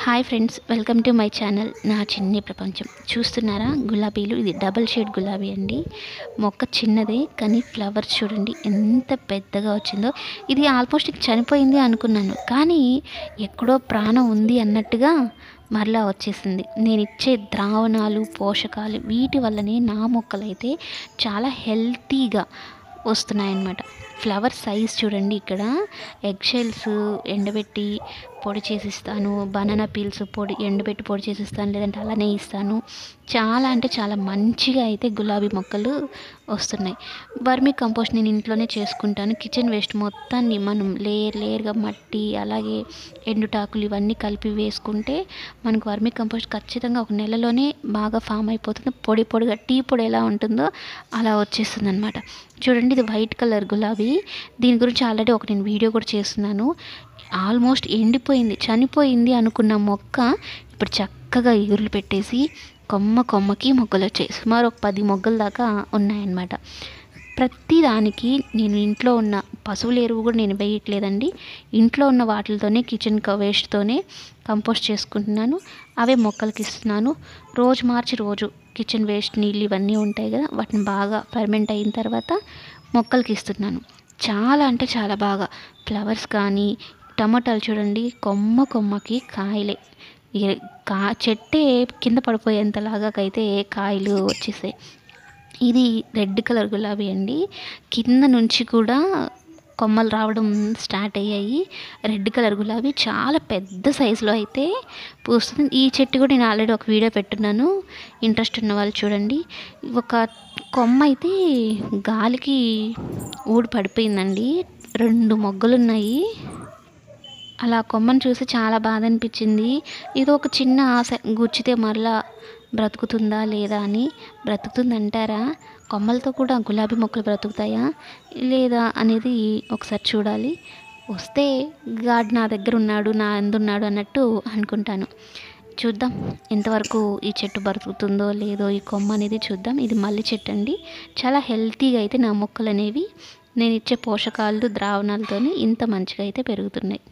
Hi friends, welcome to my channel. నా చిన్ని ప్రపంచం. చూస్తున్నారా గులాబీలు? ఇది డబుల్ షేడ్ గులాబీ అండి. మొక్క చిన్నదే కానీ ఫ్లవర్స్ చూడండి ఎంత పెద్దగా వచ్చిందో. ఇది ఆల్మోస్ట్ చనిపోయింది అనుకున్నాను, కానీ ఎక్కడో ప్రాణం ఉంది అన్నట్టుగా మరలా వచ్చేసింది. నేను ఇచ్చే ద్రావణాలు, పోషకాలు వీటి వల్లనే నా మొక్కలైతే చాలా హెల్తీగా వస్తున్నాయన్నమాట. ఫ్లవర్ సైజ్ చూడండి. ఇక్కడ ఎగ్ షెల్స్ ఎండబెట్టి పొడి చేసిస్తాను, బనానా పీల్స్ పొడి ఎండబెట్టి పొడి చేసిస్తాను, లేదంటే అలానే ఇస్తాను. చాలా అంటే చాలా మంచిగా అయితే గులాబీ మొక్కలు వస్తున్నాయి. వర్మీ కంపోస్ట్ నేను ఇంట్లోనే చేసుకుంటాను. కిచెన్ వేస్ట్ మొత్తాన్ని మనం లేయర్గా మట్టి, అలాగే ఎండుటాకులు ఇవన్నీ కలిపి వేసుకుంటే మనకు వర్మీ కంపోస్ట్ ఖచ్చితంగా ఒక నెలలోనే బాగా ఫామ్ అయిపోతుంది. పొడిగా టీ పొడి ఎలా ఉంటుందో అలా వచ్చేస్తుంది అనమాట. చూడండి, ఇది వైట్ కలర్ గులాబీ. దీని గురించి ఆల్రెడీ నేను వీడియో కూడా చేస్తున్నాను. ఆల్మోస్ట్ ఎండిపోయింది, చనిపోయింది అనుకున్న మొక్క ఇప్పుడు చక్కగా ఇగురులు పెట్టేసి కొమ్మకి మొగ్గలు వచ్చాయి. సుమారు ఒక 10 మొగ్గల దాకా ఉన్నాయన్నమాట. ప్రతి దానికి నేను ఇంట్లో ఉన్న పశువుల ఎరువు కూడా నేను వేయట్లేదండి. ఇంట్లో ఉన్న వాటితోనే, కిచెన్ వేస్ట్తోనే కంపోస్ట్ చేసుకుంటున్నాను. అవే మొక్కలకి ఇస్తున్నాను. రోజు మార్చి రోజు కిచెన్ వేస్ట్ నీళ్ళు ఇవన్నీ ఉంటాయి కదా, వాటిని బాగా ఫర్మెంట్ అయిన తర్వాత మొక్కలకి ఇస్తున్నాను. చాలా అంటే చాలా బాగా ఫ్లవర్స్ కానీ, టమాటాలు చూడండి కొమ్మకి కాయలే. చెట్టే కింద పడిపోయేంతలాగా అయితే కాయలు వచ్చేసాయి. ఇది రెడ్ కలర్ గులాబీ అండి. కింద నుంచి కూడా కొమ్మలు రావడం స్టార్ట్ అయ్యాయి. రెడ్ కలర్ గులాబీ చాలా పెద్ద సైజులో అయితే పూస్తుంది. ఈ చెట్టు కూడా నేను ఆల్రెడీ ఒక వీడియో పెట్టున్నాను, ఇంట్రెస్ట్ ఉన్న వాళ్ళు చూడండి. ఒక కొమ్మ అయితే గాలికి ఊడి పడిపోయిందండి. 2 మొగ్గలు ఉన్నాయి. అలా కొమ్మను చూసి చాలా బాధ అనిపించింది. ఇది ఒక చిన్న ఆశ, గుచ్చితే మరలా బ్రతుకుతుందా లేదా అని. బ్రతుకుతుందంటారా? కొమ్మలతో కూడా గులాబీ మొక్కలు బ్రతుకుతాయా లేదా అనేది ఒకసారి చూడాలి. వస్తే గాడ్ నా దగ్గర ఉన్నాడు, నా అందున్నాడు అన్నట్టు అనుకుంటాను. చూద్దాం ఎంతవరకు ఈ చెట్టు బ్రతుకుతుందో లేదో, ఈ కొమ్మ అనేది చూద్దాం. ఇది మల్లి చెట్టు అండి. చాలా హెల్తీగా అయితే నా మొక్కలు అనేవి నేను ఇచ్చే పోషకాలు, ద్రావణాలతోనే ఇంత మంచిగా అయితే పెరుగుతున్నాయి.